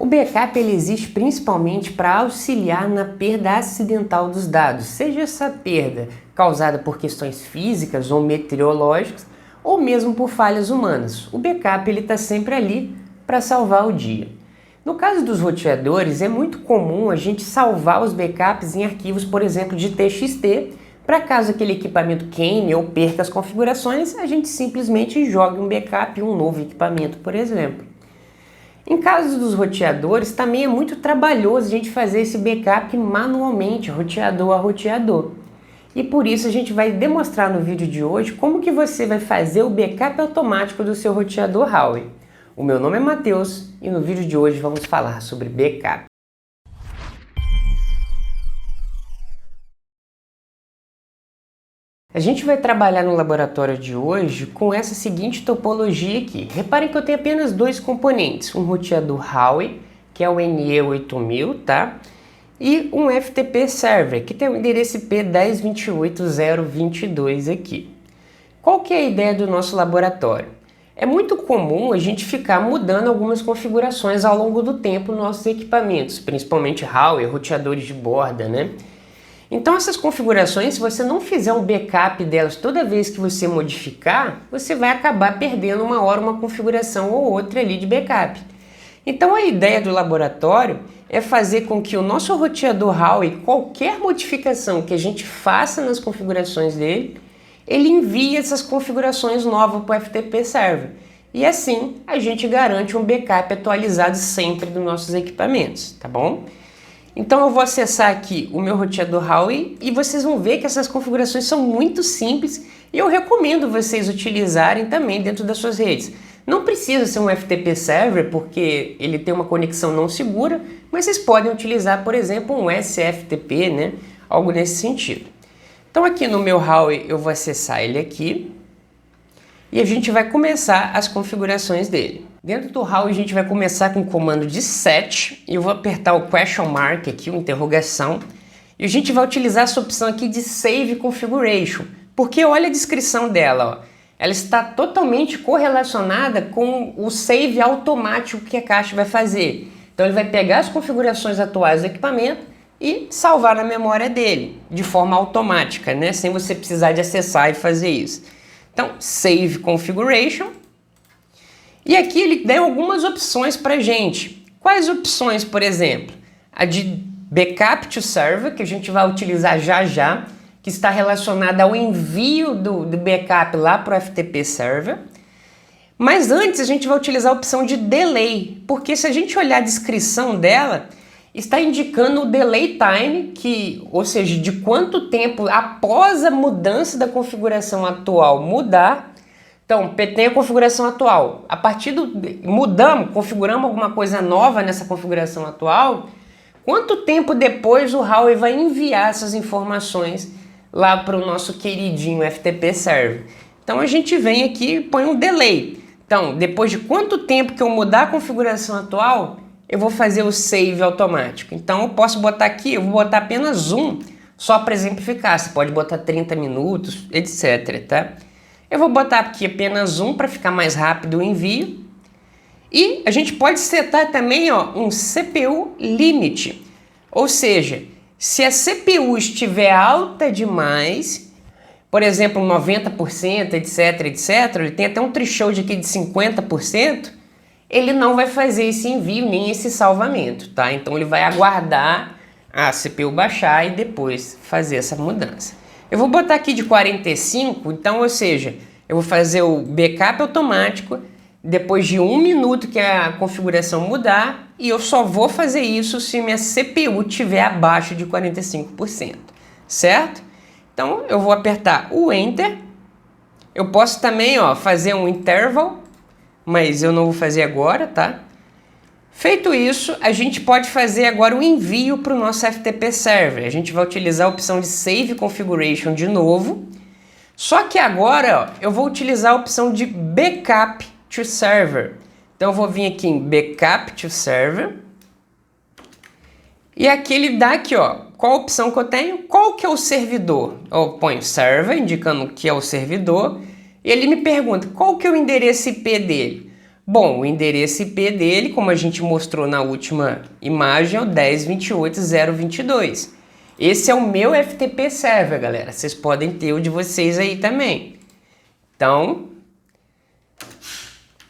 backup ele existe principalmente para auxiliar na perda acidental dos dados, seja essa perda causada por questões físicas ou meteorológicas, ou mesmo por falhas humanas. O backup ele está sempre ali para salvar o dia. No caso dos roteadores, é muito comum a gente salvar os backups em arquivos, por exemplo, de TXT, para caso aquele equipamento queime ou perca as configurações, a gente simplesmente joga um backup em um novo equipamento, por exemplo. Em caso dos roteadores, também é muito trabalhoso a gente fazer esse backup manualmente, roteador a roteador. E por isso a gente vai demonstrar no vídeo de hoje como que você vai fazer o backup automático do seu roteador Huawei. O meu nome é Matheus e no vídeo de hoje vamos falar sobre backup. A gente vai trabalhar no laboratório de hoje com essa seguinte topologia aqui. Reparem que eu tenho apenas dois componentes, um roteador Huawei, que é o NE8000, tá? E um FTP Server, que tem o endereço IP 10.28.0.22 aqui. Qual que é a ideia do nosso laboratório? É muito comum a gente ficar mudando algumas configurações ao longo do tempo nos nossos equipamentos, principalmente Huawei, roteadores de borda, né? Então essas configurações, se você não fizer um backup delas toda vez que você modificar, você vai acabar perdendo uma hora uma configuração ou outra ali de backup. Então a ideia do laboratório é fazer com que o nosso roteador Huawei, qualquer modificação que a gente faça nas configurações dele, ele envie essas configurações novas para o FTP Server. E assim a gente garante um backup atualizado sempre dos nossos equipamentos, tá bom? Então eu vou acessar aqui o meu roteador Huawei e vocês vão ver que essas configurações são muito simples e eu recomendo vocês utilizarem também dentro das suas redes. Não precisa ser um FTP Server porque ele tem uma conexão não segura, mas vocês podem utilizar, por exemplo, um SFTP, né? Algo nesse sentido. Então aqui no meu Huawei eu vou acessar ele aqui e a gente vai começar as configurações dele. Dentro do Huawei a gente vai começar com o comando de set e eu vou apertar o question mark aqui, uma interrogação, e a gente vai utilizar essa opção aqui de Save Configuration, porque olha a descrição dela, ó. Ela está totalmente correlacionada com o save automático que a caixa vai fazer. Então ele vai pegar as configurações atuais do equipamento e salvar na memória dele, de forma automática, né? Sem você precisar de acessar e fazer isso. Então, Save Configuration. E aqui ele deu algumas opções para a gente. Quais opções, por exemplo? A de Backup to Server, que a gente vai utilizar já, que está relacionada ao envio do backup lá para o FTP Server. Mas antes a gente vai utilizar a opção de Delay, porque se a gente olhar a descrição dela, está indicando o Delay Time, ou seja, de quanto tempo após a mudança da configuração atual mudar. Então, tem a configuração atual. A partir configuramos alguma coisa nova nessa configuração atual, quanto tempo depois o Huawei vai enviar essas informações lá para o nosso queridinho FTP Server? Então a gente vem aqui e põe um delay. Então, depois de quanto tempo que eu mudar a configuração atual, eu vou fazer o save automático. Então eu posso botar aqui, eu vou botar apenas um, só para exemplificar. Você pode botar 30 minutos, etc, tá? Eu vou botar aqui apenas um para ficar mais rápido o envio. E a gente pode setar também, ó, um CPU limit. Ou seja, se a CPU estiver alta demais, por exemplo, 90%, etc, ele tem até um threshold aqui de 50%, ele não vai fazer esse envio nem esse salvamento, tá? Então ele vai aguardar a CPU baixar e depois fazer essa mudança. Eu vou botar aqui de 45, então, ou seja, eu vou fazer o backup automático depois de 1 minuto que a configuração mudar e eu só vou fazer isso se minha CPU estiver abaixo de 45%, certo? Então eu vou apertar o Enter. Eu posso também, ó, fazer um interval, mas eu não vou fazer agora, tá? Feito isso, a gente pode fazer agora o envio para o nosso FTP Server. A gente vai utilizar a opção de Save Configuration de novo. Só que agora, ó, eu vou utilizar a opção de Backup to Server. Então eu vou vir aqui em Backup to Server. E aqui ele dá aqui, ó, qual a opção que eu tenho, qual que é o servidor. Eu ponho Server, indicando que é o servidor. E ele me pergunta qual que é o endereço IP dele. Bom, o endereço IP dele, como a gente mostrou na última imagem, é o 102.28.0.22. Esse é o meu FTP Server, galera. Vocês podem ter o de vocês aí também. Então,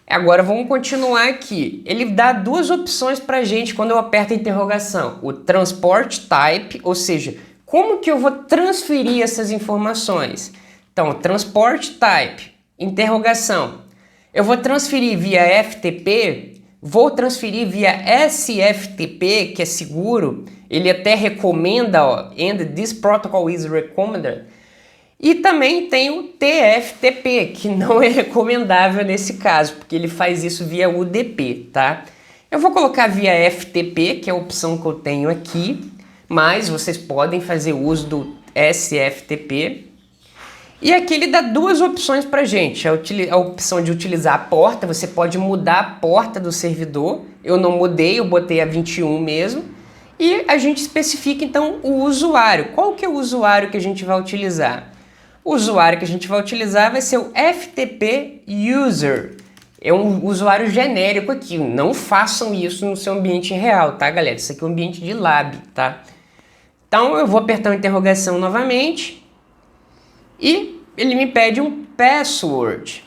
agora vamos continuar aqui. Ele dá duas opções para a gente quando eu aperto a interrogação. O Transport Type, ou seja, como que eu vou transferir essas informações? Então, Transport Type, interrogação. Eu vou transferir via FTP, vou transferir via SFTP, que é seguro. Ele até recomenda, ó, and this protocol is recommended. E também tem o TFTP, que não é recomendável nesse caso, porque ele faz isso via UDP, tá? Eu vou colocar via FTP, que é a opção que eu tenho aqui, mas vocês podem fazer uso do SFTP. E aqui ele dá duas opções pra gente, a opção de utilizar a porta, você pode mudar a porta do servidor, eu não mudei, eu botei a 21 mesmo, e a gente especifica então o usuário. Qual que é o usuário que a gente vai utilizar? O usuário que a gente vai utilizar vai ser o FTP User, é um usuário genérico aqui, não façam isso no seu ambiente real, tá galera? Isso aqui é um ambiente de lab, tá? Então eu vou apertar a interrogação novamente, e ele me pede um password.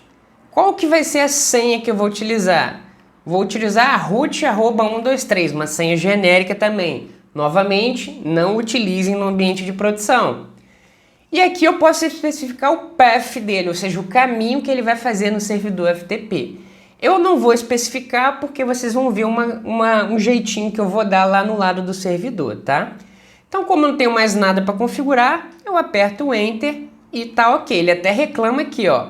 Qual que vai ser a senha que eu vou utilizar? Vou utilizar a root@123, uma senha genérica também. Novamente, não utilizem no ambiente de produção. E aqui eu posso especificar o path dele, ou seja, o caminho que ele vai fazer no servidor FTP. Eu não vou especificar porque vocês vão ver um jeitinho que eu vou dar lá no lado do servidor, tá? Então, como eu não tenho mais nada para configurar, eu aperto o Enter e tá ok. Ele até reclama aqui, ó,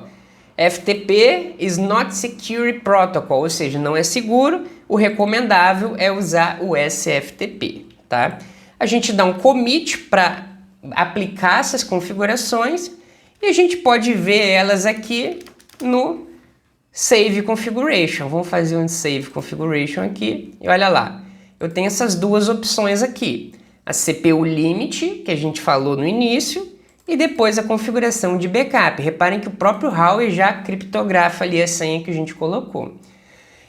FTP is not secure protocol, ou seja, não é seguro, o recomendável é usar o SFTP, tá? A gente dá um commit para aplicar essas configurações e a gente pode ver elas aqui no Save Configuration. Vamos fazer um Save Configuration aqui e olha lá, eu tenho essas duas opções aqui, a CPU Limit, que a gente falou no início, e depois a configuração de backup. Reparem que o próprio Huawei já criptografa ali a senha que a gente colocou.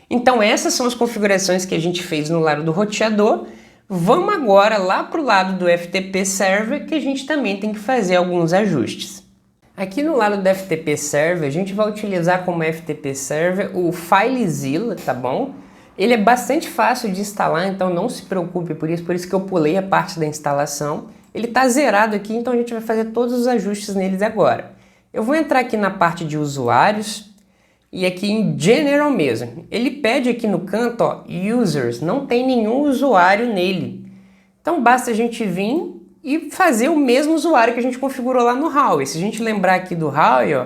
Então essas são as configurações que a gente fez no lado do roteador. Vamos agora lá para o lado do FTP Server, que a gente também tem que fazer alguns ajustes. Aqui no lado do FTP Server, a gente vai utilizar como FTP Server o FileZilla, tá bom? Ele é bastante fácil de instalar, então não se preocupe por isso que eu pulei a parte da instalação. Ele está zerado aqui, então a gente vai fazer todos os ajustes neles agora. Eu vou entrar aqui na parte de usuários e aqui em General mesmo. Ele pede aqui no canto, ó, Users, não tem nenhum usuário nele. Então basta a gente vir e fazer o mesmo usuário que a gente configurou lá no Huawei. Se a gente lembrar aqui do Huawei, ó,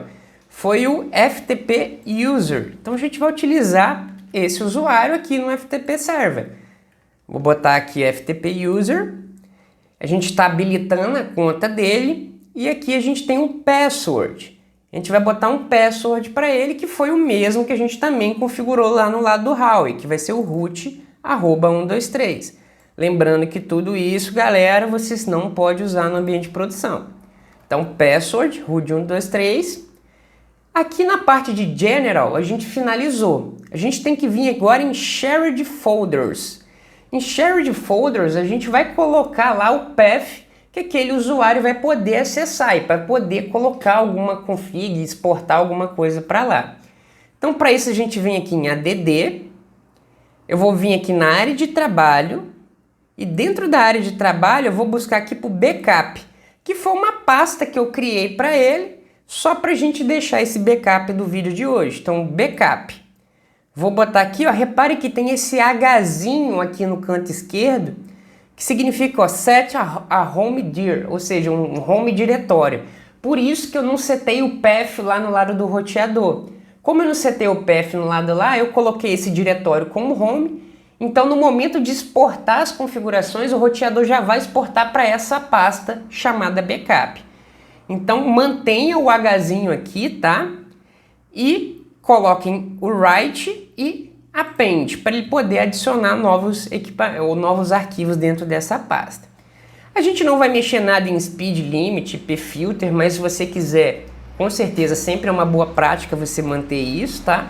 foi o FTP User. Então a gente vai utilizar esse usuário aqui no FTP Server. Vou botar aqui FTP User. A gente está habilitando a conta dele e aqui a gente tem um password. A gente vai botar um password para ele que foi o mesmo que a gente também configurou lá no lado do Huawei, que vai ser o root@123. Lembrando que tudo isso, galera, vocês não podem usar no ambiente de produção. Então, password, root123. Aqui na parte de General, a gente finalizou. A gente tem que vir agora em Shared Folders. Em Shared Folders, a gente vai colocar lá o path que aquele usuário vai poder acessar e para poder colocar alguma config, exportar alguma coisa para lá. Então, para isso, a gente vem aqui em ADD. Eu vou vir aqui na área de trabalho e dentro da área de trabalho eu vou buscar aqui para o backup, que foi uma pasta que eu criei para ele, só para a gente deixar esse backup do vídeo de hoje. Então, backup. Vou botar aqui, ó, repare que tem esse Hzinho aqui no canto esquerdo, que significa, ó, set a home dir, ou seja, um home diretório. Por isso que eu não setei o path lá no lado do roteador. Como eu não setei o path no lado lá, eu coloquei esse diretório como home. Então, no momento de exportar as configurações, o roteador já vai exportar para essa pasta chamada backup. Então, mantenha o Hzinho aqui, tá? E coloquem o write e append, para ele poder adicionar novos arquivos dentro dessa pasta. A gente não vai mexer nada em speed limit, pfilter, mas se você quiser, com certeza, sempre é uma boa prática você manter isso, tá?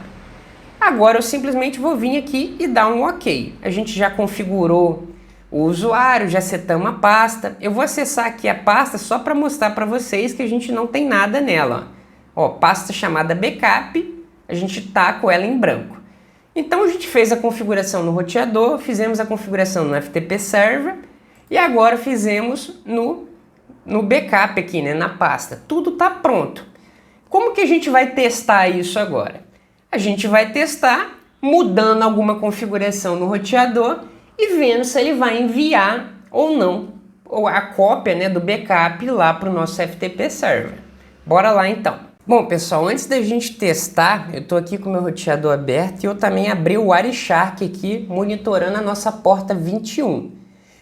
Agora eu simplesmente vou vir aqui e dar um OK. A gente já configurou o usuário, já setamos a pasta. Eu vou acessar aqui a pasta só para mostrar para vocês que a gente não tem nada nela. Ó, pasta chamada backup, a gente tá com ela em branco. Então a gente fez a configuração no roteador, fizemos a configuração no FTP Server e agora fizemos no backup aqui, né, na pasta. Tudo tá pronto. Como que a gente vai testar isso agora? A gente vai testar mudando alguma configuração no roteador e vendo se ele vai enviar ou não a cópia, né, do backup lá para o nosso FTP Server. Bora lá então. Bom, pessoal, antes da gente testar, eu estou aqui com o meu roteador aberto e eu também abri o Wireshark aqui, monitorando a nossa porta 21.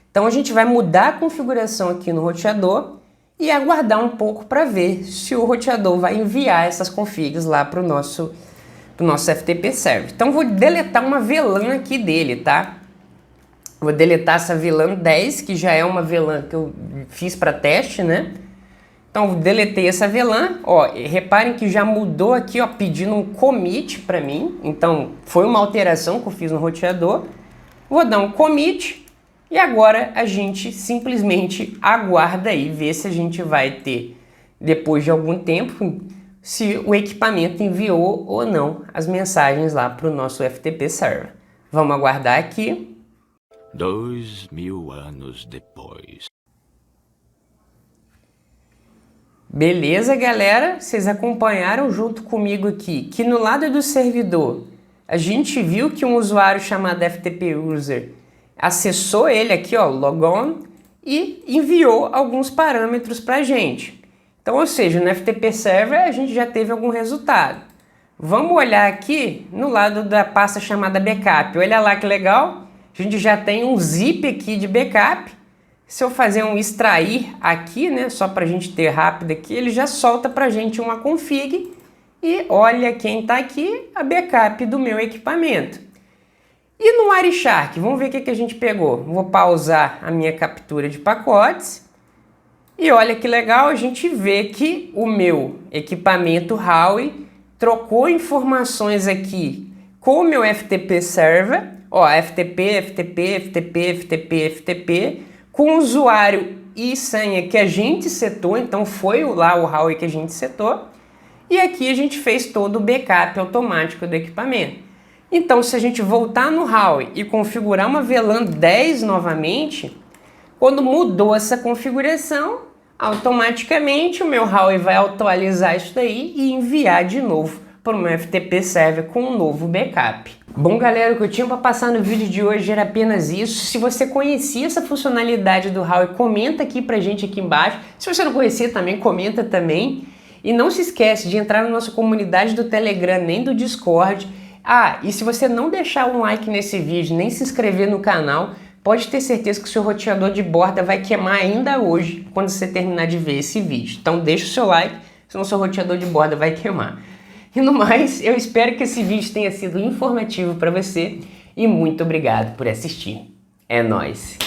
Então a gente vai mudar a configuração aqui no roteador e aguardar um pouco para ver se o roteador vai enviar essas configs lá para o nosso FTP Server. Então vou deletar uma VLAN aqui dele, tá? Vou deletar essa VLAN 10, que já é uma VLAN que eu fiz para teste, né? Então, deletei essa VLAN, ó, reparem que já mudou aqui, ó, pedindo um commit para mim. Então, foi uma alteração que eu fiz no roteador. Vou dar um commit e agora a gente simplesmente aguarda aí, ver se a gente vai ter, depois de algum tempo, se o equipamento enviou ou não as mensagens lá para o nosso FTP Server. Vamos aguardar aqui. 2000 anos depois. Beleza, galera? Vocês acompanharam junto comigo aqui que no lado do servidor a gente viu que um usuário chamado FTP User acessou ele aqui, ó, logon, e enviou alguns parâmetros para a gente. Então, ou seja, no FTP Server a gente já teve algum resultado. Vamos olhar aqui no lado da pasta chamada backup. Olha lá que legal, a gente já tem um zip aqui de backup. Se eu fazer um extrair aqui, né, só para a gente ter rápido aqui, ele já solta para a gente uma config e olha quem está aqui, a backup do meu equipamento. E no Wireshark, vamos ver o que a gente pegou. Vou pausar a minha captura de pacotes e olha que legal, a gente vê que o meu equipamento Huawei trocou informações aqui com o meu FTP Server, ó, FTP, FTP, FTP, FTP, FTP, com o usuário e senha que a gente setou, então foi lá o Huawei que a gente setou, e aqui a gente fez todo o backup automático do equipamento. Então, se a gente voltar no Huawei e configurar uma VLAN 10 novamente, quando mudou essa configuração, automaticamente o meu Huawei vai atualizar isso daí e enviar de novo para o meu FTP Server com um novo backup. Bom, galera, o que eu tinha para passar no vídeo de hoje era apenas isso. Se você conhecia essa funcionalidade do Huawei, comenta aqui pra gente aqui embaixo. Se você não conhecia também, comenta também. E não se esquece de entrar na nossa comunidade do Telegram, nem do Discord. Ah, e se você não deixar um like nesse vídeo, nem se inscrever no canal, pode ter certeza que o seu roteador de borda vai queimar ainda hoje, quando você terminar de ver esse vídeo. Então deixa o seu like, senão o seu roteador de borda vai queimar. E no mais, eu espero que esse vídeo tenha sido informativo para você e muito obrigado por assistir. É nóis!